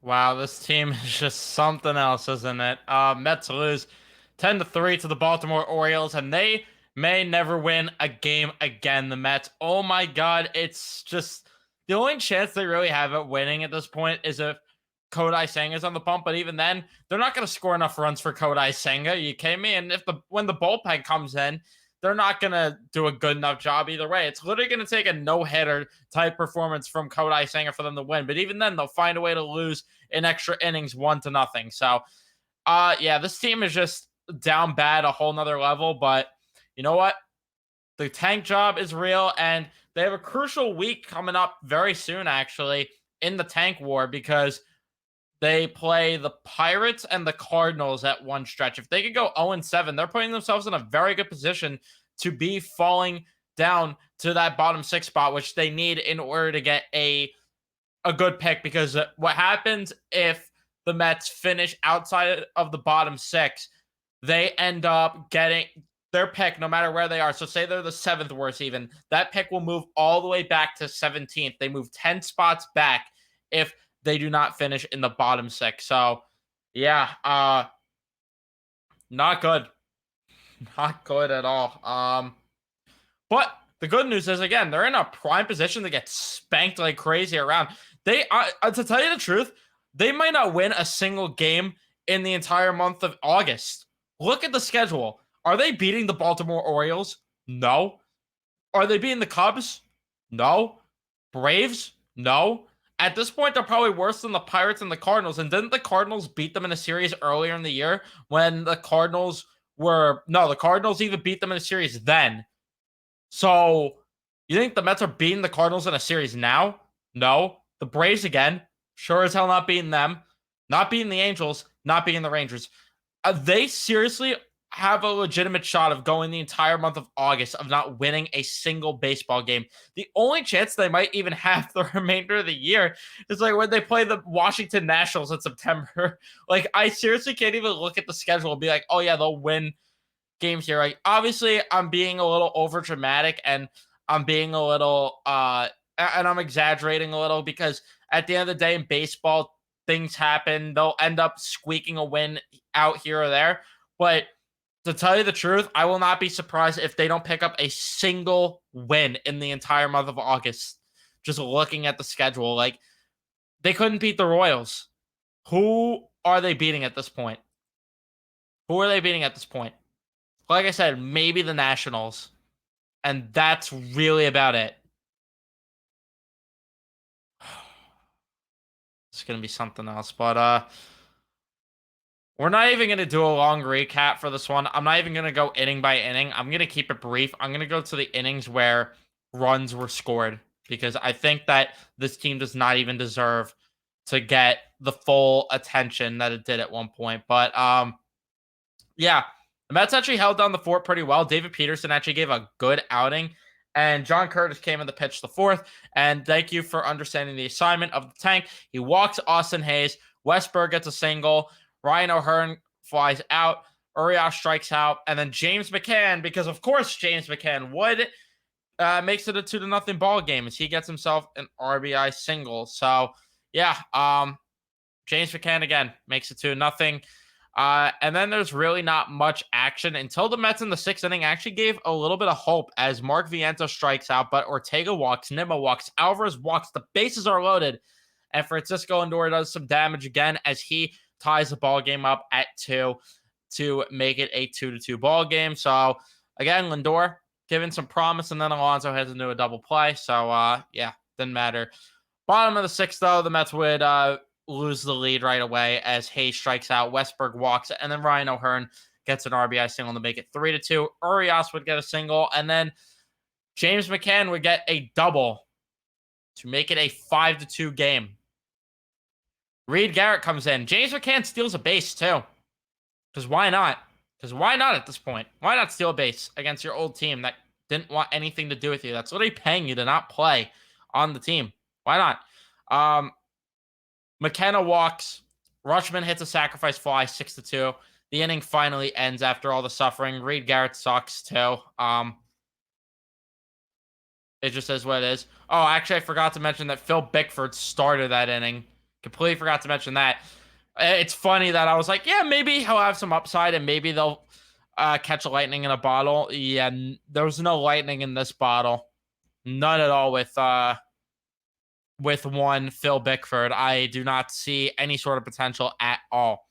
Wow, this team is just something else, isn't it? Mets lose 10-3 to the Baltimore Orioles, and they may never win a game again. The Mets. Oh my God, it's just the only chance they really have at winning at this point is if Kodai Senga's on the pump. But even then, they're not going to score enough runs for Kodai Senga. You kidding me? And if when the bullpen comes in, they're not going to do a good enough job either way. It's literally going to take a no hitter type performance from Kodai Senga for them to win. But even then, they'll find a way to lose in extra innings 1-0. So yeah, this team is just down bad a whole nother level. But you know what? The tank job is real, and they have a crucial week coming up very soon, actually, in the tank war because they play the Pirates and the Cardinals at one stretch. If they could go 0-7, they're putting themselves in a very good position to be falling down to that bottom six spot, which they need in order to get a good pick. Because what happens if the Mets finish outside of the bottom six, they end up getting their pick no matter where they are. So say they're the seventh worst, even that pick will move all the way back to 17th. They move 10 spots back if they do not finish in the bottom six. So yeah, not good. Not good at all. But the good news is, again, they're in a prime position to get spanked like crazy around. They, to tell you the truth, they might not win a single game in the entire month of August. Look at the schedule. Are they beating the Baltimore Orioles? No. Are they beating the Cubs? No. Braves? No. At this point, they're probably worse than the Pirates and the Cardinals. And didn't the Cardinals beat them in a series earlier in the year when the Cardinals were. No, the Cardinals even beat them in a series then. So you think the Mets are beating the Cardinals in a series now? No. The Braves again, sure as hell not beating them, not beating the Angels, not beating the Rangers. They seriously have a legitimate shot of going the entire month of August of not winning a single baseball game. The only chance they might even have the remainder of the year is like when they play the Washington Nationals in September. Like, I seriously can't even look at the schedule and be like, oh yeah, they'll win games here. Like, obviously, I'm being a little over dramatic and I'm being a little and I'm exaggerating a little because at the end of the day in baseball, things happen. They'll end up squeaking a win out here or there. But to tell you the truth, I will not be surprised if they don't pick up a single win in the entire month of August. Just looking at the schedule, like, they couldn't beat the Royals. Who are they beating at this point? Who are they beating at this point? Like I said, maybe the Nationals. And that's really about it. It's gonna be something else. But we're not even gonna do a long recap for this one. I'm not even gonna go inning by inning. I'm gonna keep it brief. I'm gonna go to the innings where runs were scored because I think that this team does not even deserve to get the full attention that it did at one point. But yeah, the Mets actually held down the fort pretty well. David Peterson actually gave a good outing, and John Curtis came in the pitch the fourth. And thank you for understanding the assignment of the tank. He walks Austin Hayes. Westberg gets a single. Ryan O'Hearn flies out. Urias strikes out, and then James McCann, because of course James McCann would, makes it a 2-0 ball game as he gets himself an RBI single. So yeah, James McCann again makes it 2-0. And then there's really not much action until the Mets in the sixth inning actually gave a little bit of hope as Mark Vientos strikes out, but Ortega walks, Nimmo walks, Alvarez walks, the bases are loaded, and Francisco Lindor does some damage again as he ties the ball game up at 2 to make it a 2-2 ball game. So again, Lindor giving some promise, and then Alonso heads into a double play. So yeah, didn't matter. Bottom of the sixth, though, the Mets would lose the lead right away as Hayes strikes out, Westberg walks, and then Ryan O'Hearn gets an RBI single to make it 3-2. Urias would get a single, and then James McCann would get a double to make it a 5-2 game. Reed Garrett comes in. James McCann steals a base, too. Because why not? Because why not at this point? Why not steal a base against your old team that didn't want anything to do with you? That's literally paying you to not play on the team. Why not? McKenna walks. Rutschman hits a sacrifice fly, 6-2. The inning finally ends after all the suffering. Reed Garrett sucks too. It just is what it is. Oh, actually, I forgot to mention that Phil Bickford started that inning Completely forgot to mention that. It's funny that I was like, yeah, maybe he'll have some upside and maybe they'll catch a lightning in a bottle. Yeah, there was no lightning in this bottle. None at all with one Phil Bickford. I do not see any sort of potential at all.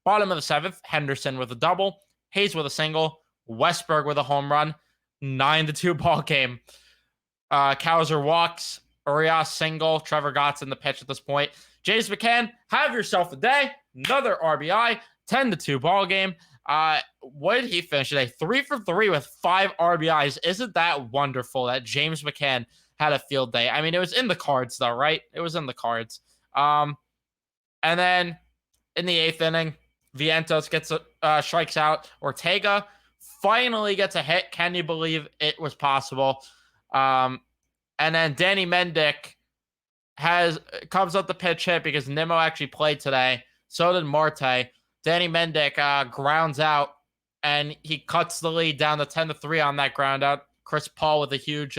Bottom of the seventh, Henderson with a double, Hayes with a single, Westberg with a home run. 9-2 ball game. Cowser walks, Urias single, Trevor Gott's in the pitch at this point. James McCann, have yourself a day. Another RBI, 10-2 ball game. What did he finish today? 3 for 3 with 5 RBIs. Isn't that wonderful that James McCann had a field day? I mean, it was in the cards though, right? It was in the cards. And then in the 8th inning, Vientos gets strikes out. Ortega finally gets a hit. Can you believe it was possible? And then Danny Mendick comes up the pitch hit because Nimmo actually played today. So did Marte. Danny Mendick grounds out, and he cuts the lead down to 10-3 on that ground out. Chris Paul with a huge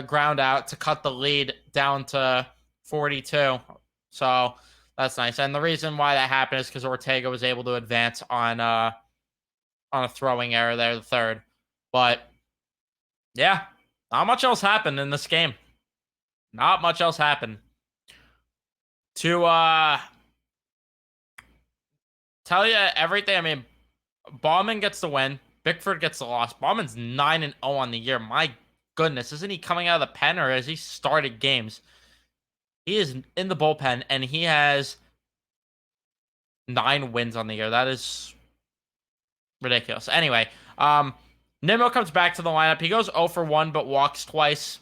ground out to cut the lead down to 42. So that's nice. And the reason why that happened is because Ortega was able to advance on a throwing error there, the third. But yeah, not much else happened in this game. Not much else happened. To tell you everything, I mean, Bauman gets the win. Bickford gets the loss. Bauman's 9-0 on the year. My goodness, isn't he coming out of the pen or has he started games? He is in the bullpen and he has 9 wins on the year. That is ridiculous. Anyway, Nimmo comes back to the lineup. He goes 0 for 1 but walks twice.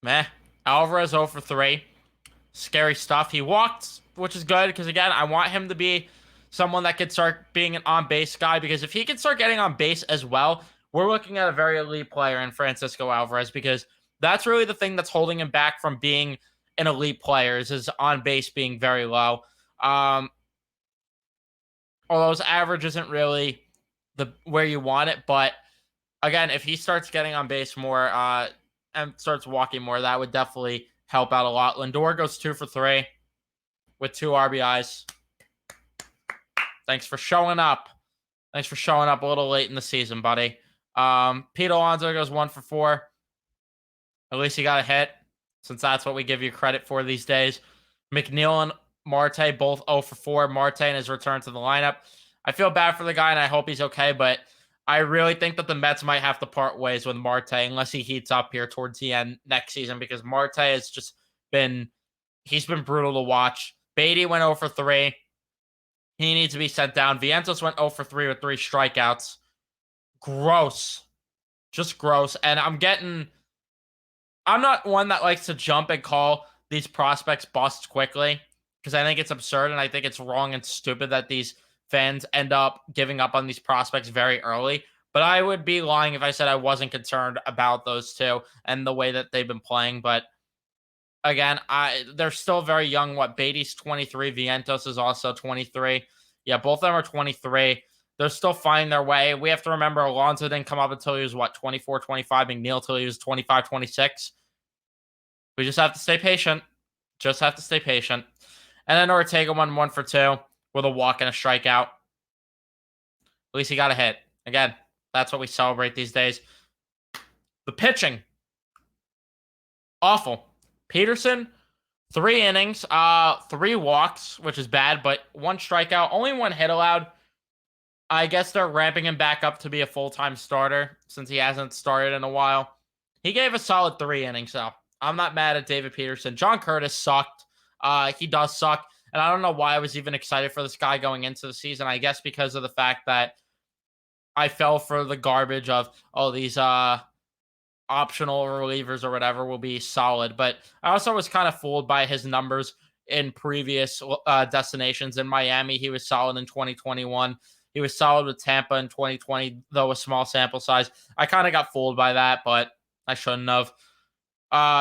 Meh. Alvarez 0 for 3. Scary stuff. He walked, which is good because, again, I want him to be someone that could start being an on-base guy because if he can start getting on base as well, we're looking at a very elite player in Francisco Alvarez because that's really the thing that's holding him back from being an elite player is his on-base being very low. Although his average isn't really where you want it, but again, if he starts getting on base more and starts walking more, that would definitely help out a lot. Lindor goes 2 for 3 with 2 RBIs. Thanks for showing up. Thanks for showing up a little late in the season, buddy. Pete Alonso goes 1 for 4. At least he got a hit, since that's what we give you credit for these days. McNeil and Marte both 0 for 4. Marte in his return to the lineup. I feel bad for the guy, and I hope he's okay, but I really think that the Mets might have to part ways with Marte unless he heats up here towards the end next season because Marte has just he's been brutal to watch. Beatty went 0 for 3. He needs to be sent down. Vientos went 0 for 3 with 3 strikeouts. Gross. Just gross. And I'm not one that likes to jump and call these prospects busts quickly because I think it's absurd and I think it's wrong and stupid that these fans end up giving up on these prospects very early. But I would be lying if I said I wasn't concerned about those two and the way that they've been playing. But again, they're still very young. Beatty's 23. Vientos is also 23. Yeah, both of them are 23. They're still finding their way. We have to remember Alonso didn't come up until he was, 24, 25. McNeil until he was 25, 26. We just have to stay patient. Just have to stay patient. And then Ortega won 1 for 2 with a walk and a strikeout. At least he got a hit. Again, that's what we celebrate these days. The pitching. Awful. Peterson, 3 innings, 3 walks, which is bad, but 1 strikeout, only 1 hit allowed. I guess they're ramping him back up to be a full-time starter since he hasn't started in a while. He gave a solid 3 innings, though. I'm not mad at David Peterson. John Curtis sucked. He does suck. And I don't know why I was even excited for this guy going into the season. I guess because of the fact that I fell for the garbage of, these optional relievers or whatever will be solid. But I also was kind of fooled by his numbers in previous destinations. In Miami, he was solid in 2021. He was solid with Tampa in 2020, though a small sample size. I kind of got fooled by that, but I shouldn't have.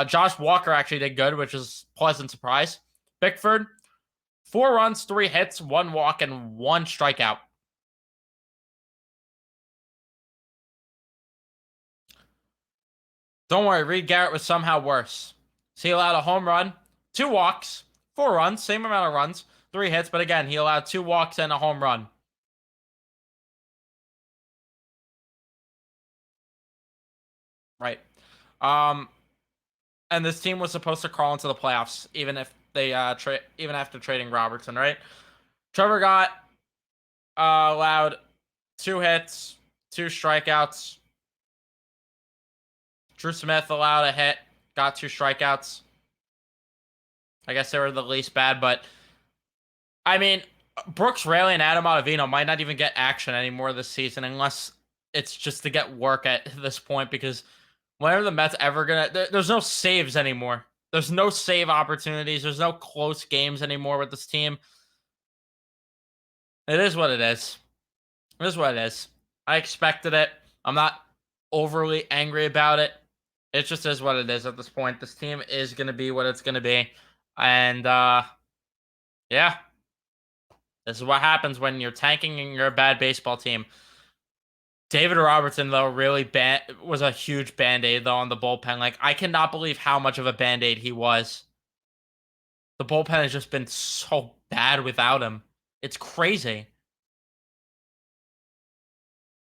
Josh Walker actually did good, which is a pleasant surprise. Bickford, 4 runs, 3 hits, 1 walk, and 1 strikeout. Don't worry, Reed Garrett was somehow worse. So he allowed a home run, 2 walks, 4 runs, same amount of runs, 3 hits, but again, he allowed 2 walks and a home run. Right. Um, and this team was supposed to crawl into the playoffs, even if they even after trading Robertson, right? Trevor got allowed 2 hits, 2 strikeouts. Drew Smith allowed a hit, got 2 strikeouts. I guess they were the least bad, but I mean, Brooks Raley and Adam Ottavino might not even get action anymore this season unless it's just to get work at this point, because when are the Mets ever there's no saves anymore. There's no save opportunities. There's no close games anymore with this team. It is what it is. It is what it is. I expected it. I'm not overly angry about it. It just is what it is at this point. This team is going to be what it's going to be. And yeah, this is what happens when you're tanking and you're a bad baseball team. David Robertson, though, really was a huge Band-Aid, though, on the bullpen. Like, I cannot believe how much of a Band-Aid he was. The bullpen has just been so bad without him. It's crazy.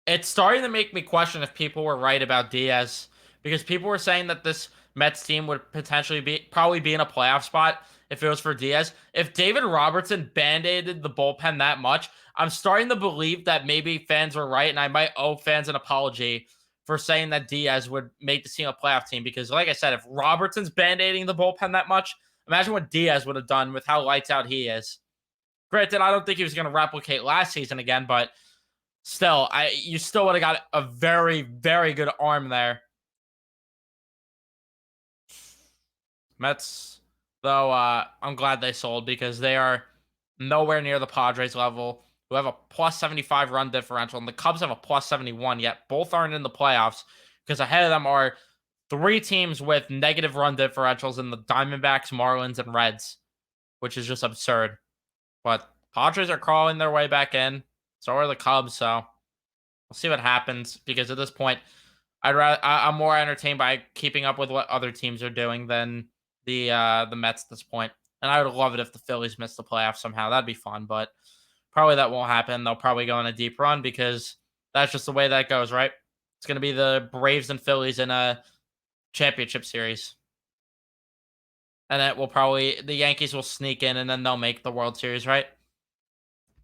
It's starting to make me question if people were right about Diaz, because people were saying that this Mets team would potentially probably be in a playoff spot if it was for Diaz. If David Robertson band-aided the bullpen that much, I'm starting to believe that maybe fans were right, and I might owe fans an apology for saying that Diaz would make the team a playoff team, because like I said, if Robertson's band-aiding the bullpen that much, imagine what Diaz would have done with how lights out he is. Granted, I don't think he was going to replicate last season again, but still, you still would have got a very, very good arm there. Mets, though, I'm glad they sold, because they are nowhere near the Padres level, who have a plus 75 run differential, and the Cubs have a plus 71, yet both aren't in the playoffs, because ahead of them are 3 teams with negative run differentials in the Diamondbacks, Marlins, and Reds, which is just absurd. But Padres are crawling their way back in. So are the Cubs, so we'll see what happens, because at this point, I'm more entertained by keeping up with what other teams are doing than the Mets at this point. And I would love it if the Phillies missed the playoffs somehow. That'd be fun, but probably that won't happen. They'll probably go on a deep run, because that's just the way that goes, right? It's going to be the Braves and Phillies in a championship series. And the Yankees will sneak in, and then they'll make the World Series, right?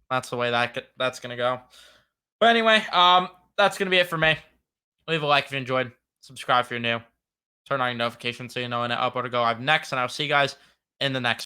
That's the way that's going to go. But anyway, that's going to be it for me. Leave a like if you enjoyed. Subscribe if you're new. Turn on your notifications so you know when I upload or go live next. And I'll see you guys in the next